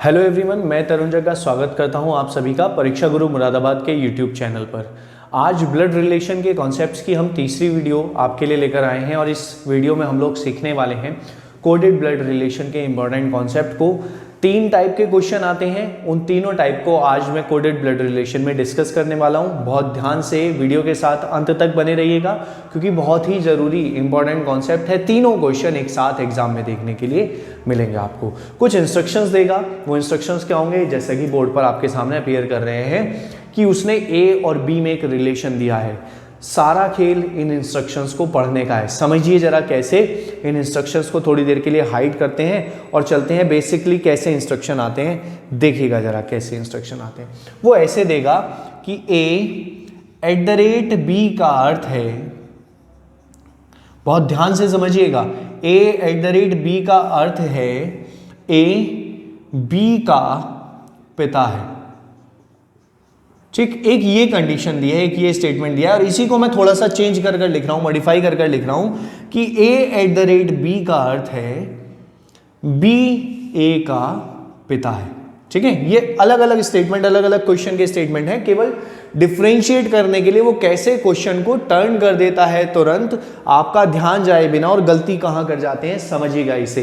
Hello everyone, मैं तरुण जग्गा स्वागत करता हूं आप सभी का परीक्षा गुरु मुरादाबाद के यूट्यूब चैनल पर। आज ब्लड रिलेशन के कॉन्सेप्ट्स की हम तीसरी वीडियो आपके लिए लेकर आए हैं और इस वीडियो में हम लोग सीखने वाले हैं कोडेड ब्लड रिलेशन के इंपॉर्टेंट कॉन्सेप्ट को। 3 टाइप के क्वेश्चन आते हैं, उन तीनों टाइप को आज मैं कोडेड ब्लड रिलेशन में डिस्कस करने वाला हूं। बहुत ध्यान से वीडियो के साथ अंत तक बने रहिएगा क्योंकि बहुत ही ज़रूरी इंपॉर्टेंट कॉन्सेप्ट है। तीनों क्वेश्चन एक साथ एग्जाम में देखने के लिए मिलेंगे। आपको कुछ इंस्ट्रक्शंस देगा, वो इंस्ट्रक्शंस क्या होंगे जैसे कि बोर्ड पर आपके सामने अपीयर कर रहे हैं कि उसने ए और बी में एक रिलेशन दिया है। सारा खेल इन इंस्ट्रक्शंस को पढ़ने का है। समझिए जरा कैसे इन इंस्ट्रक्शंस को थोड़ी देर के लिए हाइड करते हैं और चलते हैं बेसिकली कैसे इंस्ट्रक्शन आते हैं। देखिएगा जरा कैसे इंस्ट्रक्शन आते हैं। वो ऐसे देगा कि a@b का अर्थ है, बहुत ध्यान से समझिएगा, a@b का अर्थ है a b का पिता है। ठीक, एक ये कंडीशन दी है, एक ये स्टेटमेंट दिया है और इसी को मैं थोड़ा सा चेंज कर लिख रहा हूं, मॉडिफाई कर लिख रहा हूं कि a@b का अर्थ है b a का पिता है। ठीक है, ये अलग अलग स्टेटमेंट, अलग अलग क्वेश्चन के स्टेटमेंट है। केवल डिफरेंशिएट करने के लिए वो कैसे क्वेश्चन को टर्न कर देता है, तुरंत आपका ध्यान जाए बिना और गलती कहां कर जाते हैं समझिएगा इसे।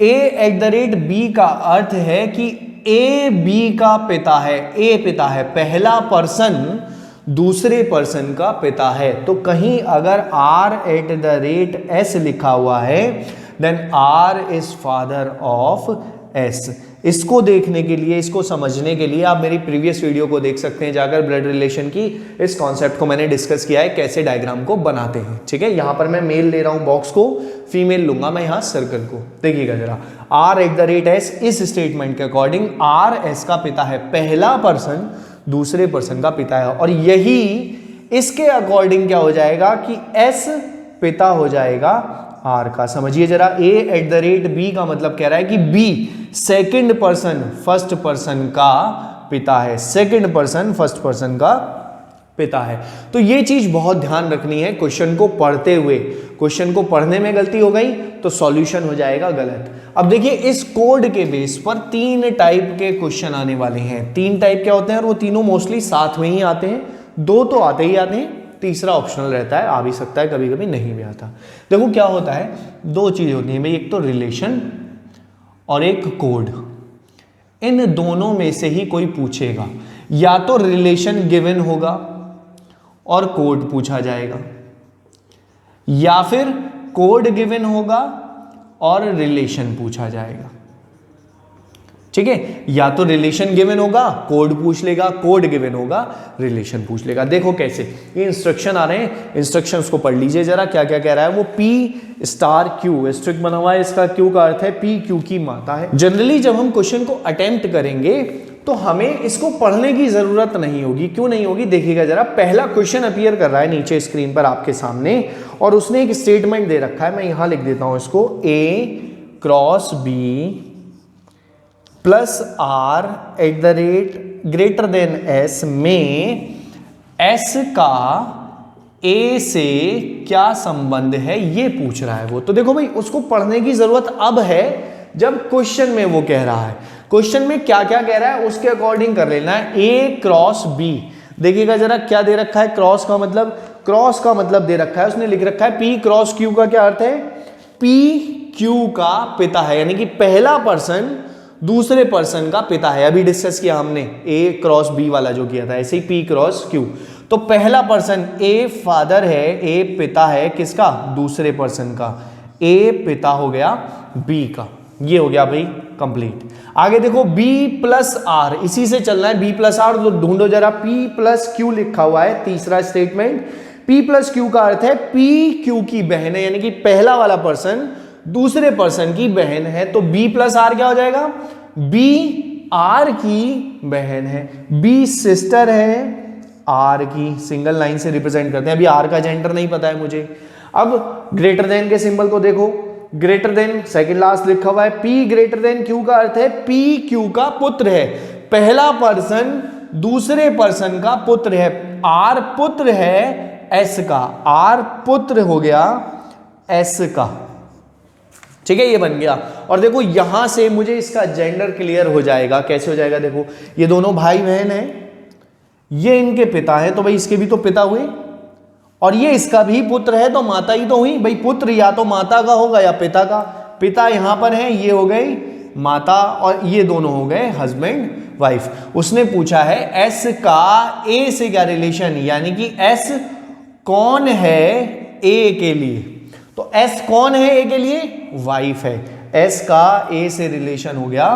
a@b का अर्थ है कि ए बी का पिता है, ए पिता है, पहला पर्सन दूसरे पर्सन का पिता है। तो कहीं अगर r@s लिखा हुआ है then r is father of s। इसको देखने के लिए, इसको समझने के लिए आप मेरी प्रीवियस वीडियो को देख सकते हैं जाकर। ब्लड रिलेशन की इस कॉन्सेप्ट को मैंने डिस्कस किया है कैसे डायग्राम को बनाते हैं। ठीक है, यहां पर मैं मेल ले रहा हूं बॉक्स को, फीमेल लूंगा मैं यहां सर्कल को। देखिएगा जरा, r@s इस स्टेटमेंट के अकॉर्डिंग r s का पिता है, पहला पर्सन दूसरे पर्सन का पिता है। और यही इसके अकॉर्डिंग क्या हो जाएगा कि s पिता हो जाएगा r का। समझिए जरा, a@b का मतलब कह रहा है कि b second person first person का पिता है, सेकंड पर्सन फर्स्ट पर्सन का पिता है। तो ये चीज बहुत ध्यान रखनी है क्वेश्चन को पढ़ते हुए। क्वेश्चन को पढ़ने में गलती हो गई तो सॉल्यूशन हो जाएगा गलत। अब देखिए, इस कोड के बेस पर 3 टाइप के क्वेश्चन आने वाले हैं। 3 टाइप क्या होते हैं और वो तीनों मोस्टली साथ में ही आते हैं। 2 तो आते ही आते हैं, तीसरा ऑप्शनल रहता है, आ भी सकता है, कभी कभी नहीं भी आता। देखो क्या होता है, 2 चीज होती है भाई, एक तो रिलेशन और एक कोड। इन दोनों में से ही कोई पूछेगा, या तो रिलेशन गिवन होगा और कोड पूछा जाएगा, या फिर कोड गिवन होगा और रिलेशन पूछा जाएगा। ठीक है, या तो रिलेशन गिवन होगा कोड पूछ लेगा, कोड गिवन होगा रिलेशन पूछ लेगा। देखो कैसे ये इंस्ट्रक्शन आ रहे हैं, इंस्ट्रक्शंस को पढ़ लीजिए जरा, क्या क्या कह रहा है वो। P*Q स्ट्रिक बना हुआ है, इसका Q का अर्थ है P Q की माता है। जनरली जब हम क्वेश्चन को अटेम्प्ट करेंगे तो हमें इसको पढ़ने की जरूरत नहीं होगी। क्यों नहीं होगी, देखिएगा जरा। पहला क्वेश्चन अपीयर कर रहा है नीचे स्क्रीन पर आपके सामने और उसने एक स्टेटमेंट दे रखा है, मैं यहां लिख देता हूं इसको, A×B +R @s में S का A से क्या संबंध है ये पूछ रहा है वो। तो देखो भाई, उसको पढ़ने की जरूरत अब है जब क्वेश्चन में वो कह रहा है। क्वेश्चन में क्या क्या कह रहा है उसके अकॉर्डिंग कर लेना है। A×B, देखिएगा जरा क्या दे रखा है, क्रॉस का मतलब दे रखा है, उसने लिख रखा है P×Q का क्या अर्थ है, P Q का पिता है, यानी कि पहला पर्सन दूसरे पर्सन का पिता है। अभी डिस्कस किया हमने A×B वाला जो किया था, ऐसे ही P×Q। तो पहला पर्सन A फादर है, A पिता है किसका, दूसरे पर्सन का। A पिता हो गया B का, ये हो गया भाई कंप्लीट। आगे देखो B+R, इसी से चलना है। B+R तो ढूंढो जरा, P+Q लिखा हुआ है तीसरा स्टेटमेंट। P+Q का अर्थ है PQ की बहन है, यानी कि पहला वाला पर्सन दूसरे पर्सन की बहन है। तो B+R क्या हो जाएगा, B R की बहन है, B सिस्टर है R की। सिंगल लाइन से रिप्रेजेंट करते हैं, अभी R का जेंडर नहीं पता है मुझे। अब ग्रेटर देन के सिंबल को देखो, ग्रेटर देन सेकंड लास्ट लिखा हुआ है। P>Q का अर्थ है PQ का पुत्र है, पहला पर्सन दूसरे पर्सन का पुत्र है। R पुत्र है S का, R पुत्र हो गया S का। ठीक है, ये बन गया। और देखो यहां से मुझे इसका जेंडर क्लियर हो जाएगा। कैसे हो जाएगा? देखो ये दोनों भाई बहन हैं, ये इनके पिता हैं, तो भाई इसके भी तो पिता हुए, और ये इसका भी पुत्र है, तो माता ही तो हुई। भाई पुत्र या तो माता का होगा या पिता का। पिता यहां पर है, ये हो गई माता, और ये दोनों हो गए हस्बैंड वाइफ। उसने पूछा है एस का ए से क्या रिलेशन, यानी कि एस कौन है ए के लिए। तो एस कौन है ए के लिए? वाइफ है। एस का ए से रिलेशन हो गया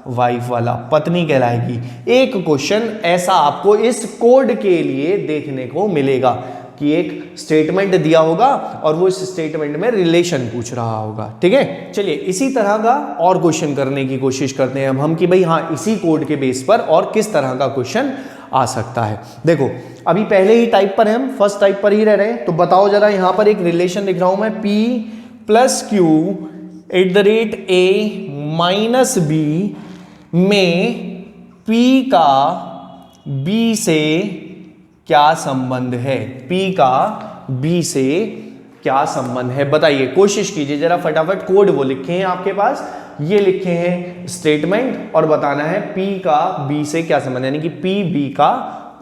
वाइफ वाला, पत्नी कहलाएगी। एक क्वेश्चन ऐसा आपको इस कोड के लिए देखने को मिलेगा कि एक स्टेटमेंट दिया होगा और वो इस स्टेटमेंट में रिलेशन पूछ रहा होगा। ठीक है, चलिए इसी तरह का और क्वेश्चन करने की कोशिश करते हैं अब हम कि भाई हाँ इसी कोड के बेस पर और किस तरह का क्वेश्चन आ सकता है। देखो अभी पहले ही टाइप पर हम फर्स्ट टाइप पर ही रह रहे हैं, तो बताओ जरा, यहां पर एक रिलेशन लिख रहा हूं मैं, P plus Q at the rate A minus B में P का B से क्या संबंध है। P का B से क्या संबंध है बताइए, कोशिश कीजिए जरा फटाफट। कोड वो लिखे हैं आपके पास, ये लिखे हैं स्टेटमेंट, और बताना है P का B से क्या संबंध है, यानी कि P B का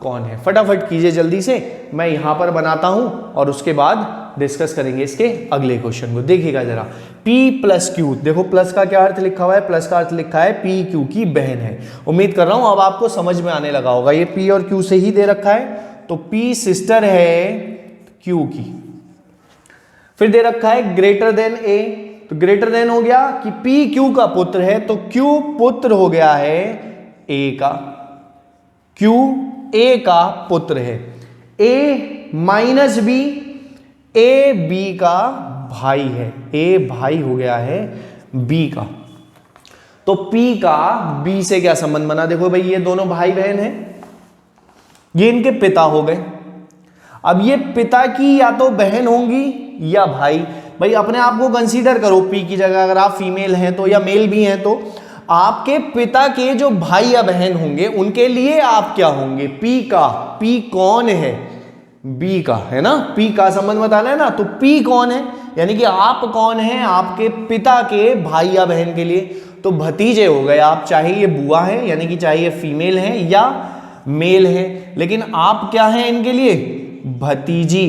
कौन है। फटाफट कीजिए जल्दी से, मैं यहां पर बनाता हूं और उसके बाद डिस्कस करेंगे इसके अगले क्वेश्चन को। देखिएगा जरा, P प्लस क्यू, देखो प्लस का क्या अर्थ लिखा हुआ है, प्लस का अर्थ लिखा है P क्यू की बहन है। उम्मीद कर रहा हूं अब आपको समझ में आने लगा होगा, ये P और Q से ही दे रखा है, तो P सिस्टर है Q की। फिर दे रखा है ग्रेटर देन A, तो ग्रेटर देन हो गया कि P Q का पुत्र है, तो Q पुत्र हो गया है A का, Q A का पुत्र है। A minus B, A B का भाई है, A भाई हो गया है B का। तो P का B से क्या संबंध बना, देखो भाई ये दोनों भाई बहन हैं, ये इनके पिता हो गए। अब ये पिता की या तो बहन होंगी या भाई। भाई अपने आप को कंसीडर करो, P की जगह अगर आप फीमेल हैं तो, या मेल भी हैं तो, आपके पिता के जो भाई या बहन होंगे उनके लिए आप क्या होंगे, P का। P कौन है? B का, है ना। P का संबंध बताना है ना, तो P कौन है, यानी कि आप कौन हैं आपके पिता के भाई या बहन के लिए, तो भतीजे हो गए आप, चाहे ये बुआ है, यानी कि चाहे ये फीमेल है या मेल है, लेकिन आप क्या हैं इनके लिए, भतीजी,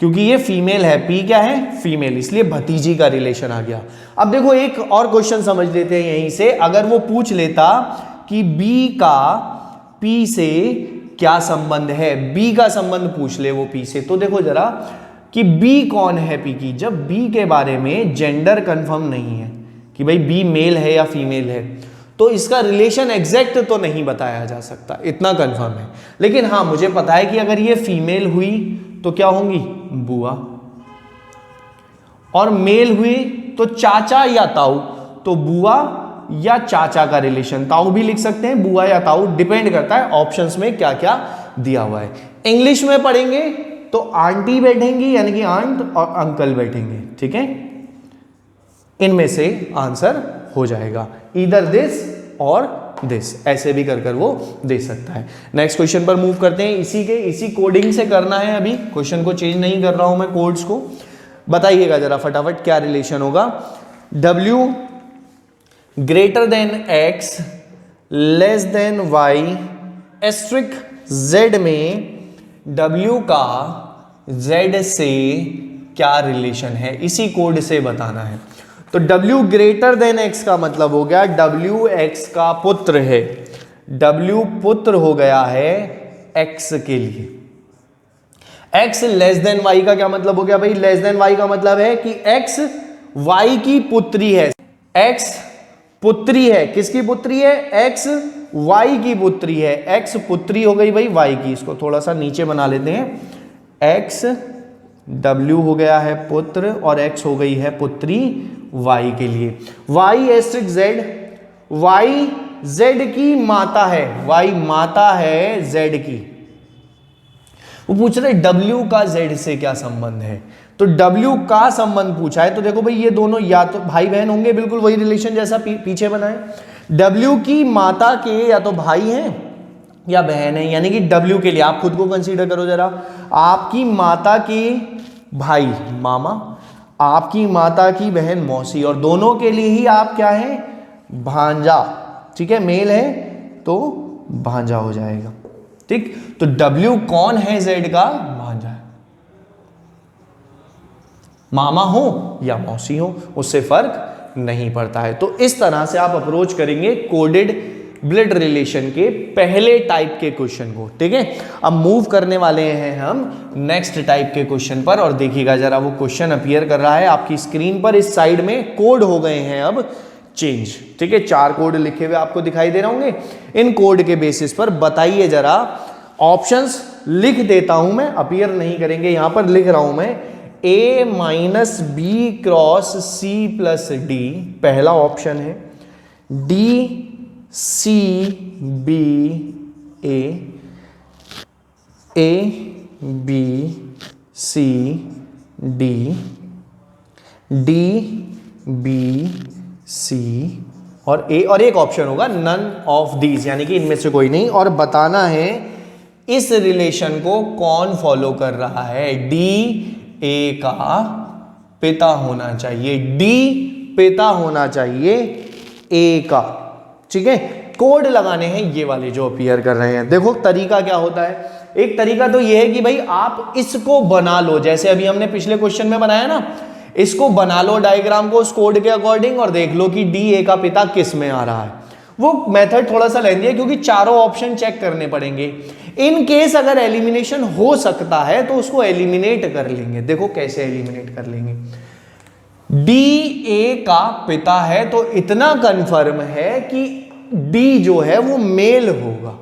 क्योंकि ये फीमेल है। P क्या है, फीमेल, इसलिए भतीजी का रिलेशन आ गया। अब देखो एक और क्वेश्चन समझ लेते हैं यहीं से, अगर वो पूछ लेता कि B का P से क्या संबंध है, B का संबंध पूछ ले वो P से, तो देखो जरा कि B कौन है P की। जब B के बारे में जेंडर कंफर्म नहीं है कि भाई B मेल है या फीमेल है, तो इसका रिलेशन एग्जैक्ट तो नहीं बताया जा सकता, इतना कंफर्म है। लेकिन हाँ मुझे पता है कि अगर ये फीमेल हुई तो क्या होंगी, बुआ, और मेल हुई तो चाचा या ताऊ, तो बुआ या चाचा का रिलेशन, ताऊ भी लिख सकते हैं, बुआ या ताऊ, डिपेंड करता है ऑप्शंस में क्या क्या दिया हुआ है। इंग्लिश में पढ़ेंगे तो आंटी बैठेंगी, यानी कि आंट, और अंकल बैठेंगे। ठीक है, इनमें से आंसर हो जाएगा ईदर दिस और दिस, ऐसे भी कर कर वो दे सकता है। नेक्स्ट क्वेश्चन पर मूव करते हैं। इसी कोडिंग से करना है, अभी क्वेश्चन को चेंज नहीं कर रहा हूं मैं कोड्स को। बताइएगा जरा फटाफट क्या रिलेशन होगा। W greater than X less than Y asterisk Z में W का Z से क्या रिलेशन है, इसी कोड से बताना है। तो W ग्रेटर देन X का मतलब हो गया W X का पुत्र है, W पुत्र हो गया है X के लिए। X लेस देन Y का क्या मतलब हो गया भाई, लेस देन Y का मतलब है कि X Y की पुत्री है, X पुत्री है, किसकी पुत्री है, X Y की पुत्री है, X पुत्री हो गई भाई Y की। इसको थोड़ा सा नीचे बना लेते हैं, X W हो गया है पुत्र और X हो गई है पुत्री Y के लिए। Y asterisk Z, Y Z की माता है, Y माता है Z की। वो पूछ रहे W का Z से क्या संबंध है, तो W का संबंध पूछा है, तो देखो भाई ये दोनों या तो भाई बहन होंगे, बिल्कुल वही रिलेशन जैसा पीछे बना है। W की माता के या तो भाई हैं या बहन है, यानी कि W के लिए आप खुद को कंसीडर करो जरा, आपकी माता के भाई मामा, आपकी माता की बहन मौसी, और दोनों के लिए ही आप क्या है, भांजा। ठीक है, मेल है तो भांजा हो जाएगा। ठीक, तो W कौन है Z का, भांजा है। मामा हो या मौसी हो उससे फर्क नहीं पड़ता है। तो इस तरह से आप अप्रोच करेंगे कोडेड ब्लड रिलेशन के पहले टाइप के क्वेश्चन को। ठीक है, अब मूव करने वाले हैं हम नेक्स्ट टाइप के क्वेश्चन पर, और देखिएगा जरा वो क्वेश्चन अपीयर कर रहा है आपकी स्क्रीन पर। इस साइड में कोड हो गए हैं अब चेंज। ठीक है, 4 कोड लिखे हुए आपको दिखाई दे रहे होंगे। इन कोड के बेसिस पर बताइए जरा, ऑप्शंस लिख देता हूं मैं, अपीयर नहीं करेंगे, यहां पर लिख रहा हूं मैं A minus B cross C plus D पहला ऑप्शन है, D C B A, A B C D, D B C और A, और एक ऑप्शन होगा नन ऑफ दीज, यानी कि इनमें से कोई नहीं। और बताना है इस रिलेशन को कौन फॉलो कर रहा है। D A का पिता होना चाहिए, D पिता होना चाहिए A का। ठीक है, कोड लगाने हैं ये वाले जो अपीयर कर रहे हैं। देखो तरीका क्या होता है, एक तरीका तो ये है कि भाई आप इसको बना लो, जैसे अभी हमने पिछले क्वेश्चन में बनाया ना, इसको बना लो डायग्राम को उस कोड के अकॉर्डिंग, और देख लो कि डी ए का पिता किस में आ रहा है। वो मेथड थोड़ा सा लेंदी है क्योंकि चारों ऑप्शन चेक करने पड़ेंगे। इन केस अगर एलिमिनेशन हो सकता है तो उसको एलिमिनेट कर लेंगे। देखो कैसे एलिमिनेट कर लेंगे। डी ए का पिता है तो इतना कंफर्म है कि डी जो है वो मेल होगा,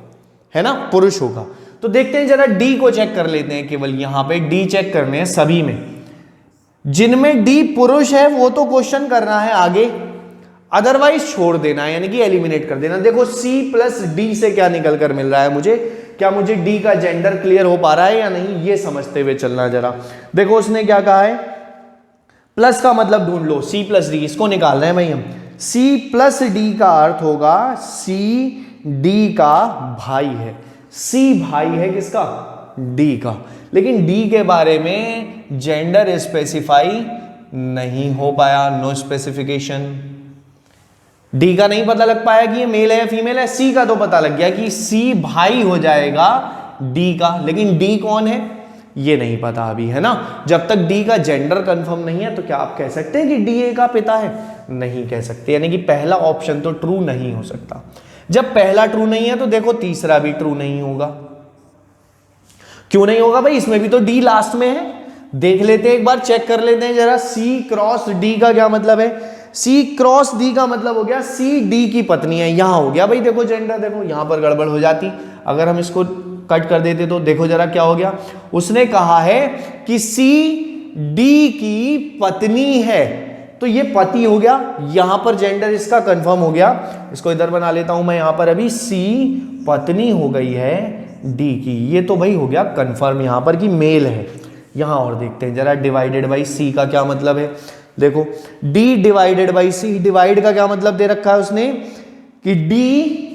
है ना, पुरुष होगा। तो देखते हैं जरा डी को चेक कर लेते हैं। केवल यहां पे डी चेक करने हैं सभी में, जिनमें डी पुरुष है वो तो क्वेश्चन करना है आगे, अदरवाइज छोड़ देना है, यानी कि एलिमिनेट कर देना। देखो सी प्लस डी से क्या निकल कर मिल रहा है मुझे, क्या मुझे डी का जेंडर क्लियर हो पा रहा है या नहीं, ये समझते हुए चलना जरा। देखो उसने क्या कहा है, प्लस का मतलब ढूंढ लो, सी प्लस डी, इसको निकाल रहे हैं भाई हम। सी प्लस डी का अर्थ होगा सी डी का भाई है। सी भाई है किसका, डी का। लेकिन डी के बारे में जेंडर स्पेसिफाई नहीं हो पाया, नो स्पेसिफिकेशन। डी का नहीं पता लग पाया कि ये मेल है या फीमेल है। सी का तो पता लग गया कि सी भाई हो जाएगा डी का, लेकिन डी कौन है ये नहीं पता अभी, है ना। जब तक डी का जेंडर कंफर्म नहीं है तो क्या आप कह सकते हैं कि डी ए का पिता है, नहीं कह सकते। यानी कि पहला ऑप्शन तो ट्रू नहीं हो सकता। जब पहला ट्रू नहीं है तो देखो तीसरा भी ट्रू नहीं होगा। क्यों नहीं होगा भाई, इसमें भी तो डी लास्ट में है। देख लेते हैं एक बार, चेक कर लेते हैं जरा। सी क्रॉस डी का क्या मतलब है, सी क्रॉस डी का मतलब हो गया सी डी की पत्नी है। यहां हो गया भाई, देखो जेंडर, देखो यहां पर गड़बड़ हो जाती। अगर हम इसको कट कर देते तो देखो जरा क्या हो गया। उसने कहा है कि सी डी की पत्नी है, तो ये पति हो गया, यहां पर जेंडर इसका कंफर्म हो गया। इसको इधर बना लेता हूं मैं, यहां पर अभी सी पत्नी हो गई है डी की, ये तो भाई हो गया कंफर्म यहां पर कि मेल है। यहां और देखते हैं जरा, डिवाइडेड बाई सी का क्या मतलब है। देखो D divided by C, divide का क्या मतलब दे रखा है उसने कि डी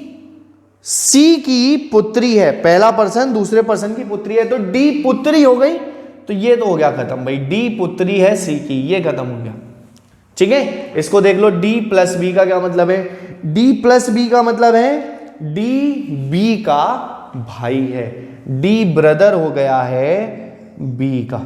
सी की पुत्री है, पहला पर्सन दूसरे पर्सन की पुत्री है, तो डी पुत्री हो गई, तो ये तो हो गया खत्म भाई, डी पुत्री है सी की, ये खत्म हो गया। ठीक है, इसको देख लो, डी प्लस बी का क्या मतलब है, डी प्लस बी का मतलब है डी बी का भाई है, डी ब्रदर हो गया है बी का।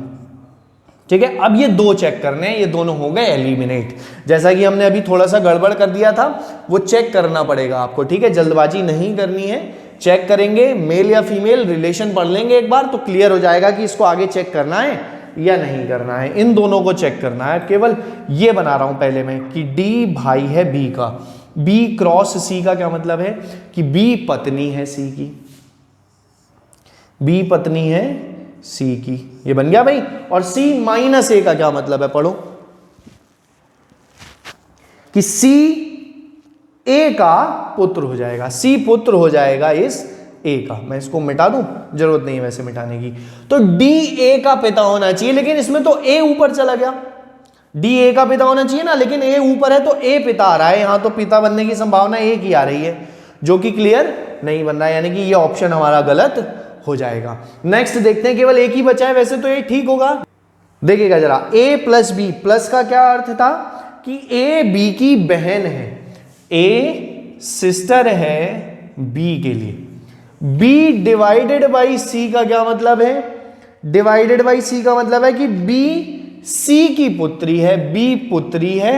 ठीक है, अब ये दो चेक करने हैं, ये दोनों हो गए एलिमिनेट। जैसा कि हमने अभी थोड़ा सा गड़बड़ कर दिया था, वो चेक करना पड़ेगा आपको। ठीक है, जल्दबाजी नहीं करनी है, चेक करेंगे मेल या फीमेल, रिलेशन पढ़ लेंगे एक बार तो क्लियर हो जाएगा कि इसको आगे चेक करना है या नहीं करना है। इन दोनों को चेक करना है। केवल ये बना रहा हूं पहले मैं कि डी भाई है बी का, बी क्रॉस सी का क्या मतलब है कि बी पत्नी है सी की, बी पत्नी है सी की, ये बन गया भाई। और सी माइनस ए का क्या मतलब है, पढ़ो कि सी ए का पुत्र हो जाएगा, सी पुत्र हो जाएगा इस ए का। मैं इसको मिटा दूं, जरूरत नहीं है वैसे मिटाने की। तो डी ए का पिता होना चाहिए, लेकिन इसमें तो ए ऊपर चला गया। डी ए का पिता होना चाहिए ना, लेकिन ए ऊपर है तो ए पिता आ रहा है, यहां तो पिता बनने की संभावना ए की आ रही है, जो कि क्लियर नहीं बन रहा है, यानी कि ये ऑप्शन हमारा गलत हो जाएगा। नेक्स्ट देखते हैं, केवल एक ही बचा है, वैसे तो ये ठीक होगा। देखिएगा जरा, a प्लस बी, प्लस का क्या अर्थ था कि a b की बहन है, a सिस्टर है b के लिए। b डिवाइडेड बाई c का क्या मतलब है, डिवाइडेड बाई c का मतलब है कि b c की पुत्री है, b पुत्री है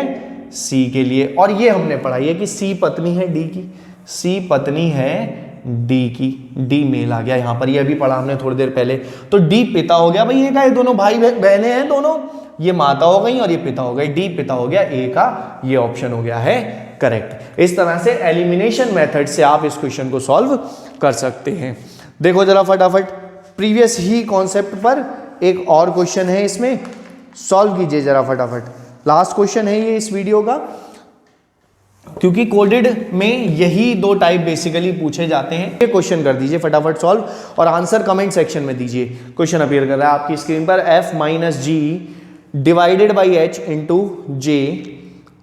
c के लिए। और ये हमने पढ़ाई है कि c पत्नी है d की, c पत्नी है d की, d मेल आ गया यहां पर, ये अभी पढ़ा हमने थोड़ी देर पहले। तो d पिता हो गया भाई a का, ये दोनों भाई बहनें हैं दोनों, ये माता हो गई और ये पिता हो गई, d पिता हो गया a का, ये ऑप्शन हो गया है करेक्ट। इस तरह से एलिमिनेशन मेथड से आप इस क्वेश्चन को सॉल्व कर सकते हैं। देखो जरा फटाफट प्रीवियस ही कॉन्सेप्ट पर एक और क्वेश्चन है, इसमें सॉल्व कीजिए जरा फटाफट। लास्ट क्वेश्चन है ये इस वीडियो का, क्योंकि कोडेड में यही दो टाइप बेसिकली पूछे जाते हैं। ये क्वेश्चन कर दीजिए फटाफट सॉल्व और आंसर कमेंट सेक्शन में दीजिए। क्वेश्चन अपीयर कर रहा है आपकी स्क्रीन पर, f minus G divided by h into J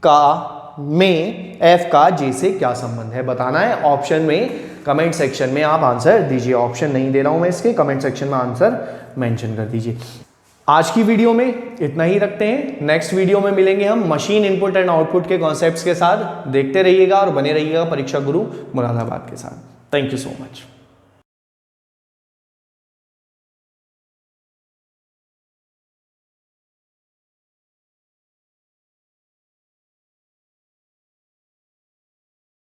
का में f का j से क्या संबंध है बताना है। ऑप्शन में कमेंट सेक्शन में आप आंसर दीजिए, ऑप्शन नहीं दे रहा हूं मैं इसके, कमेंट सेक्शन में आंसर मेंशन कर दीजिए। आज की वीडियो में इतना ही रखते हैं, नेक्स्ट वीडियो में मिलेंगे हम मशीन इनपुट एंड आउटपुट के कॉन्सेप्ट्स के साथ। देखते रहिएगा और बने रहिएगा परीक्षा गुरु मुरादाबाद के साथ। Thank you so much.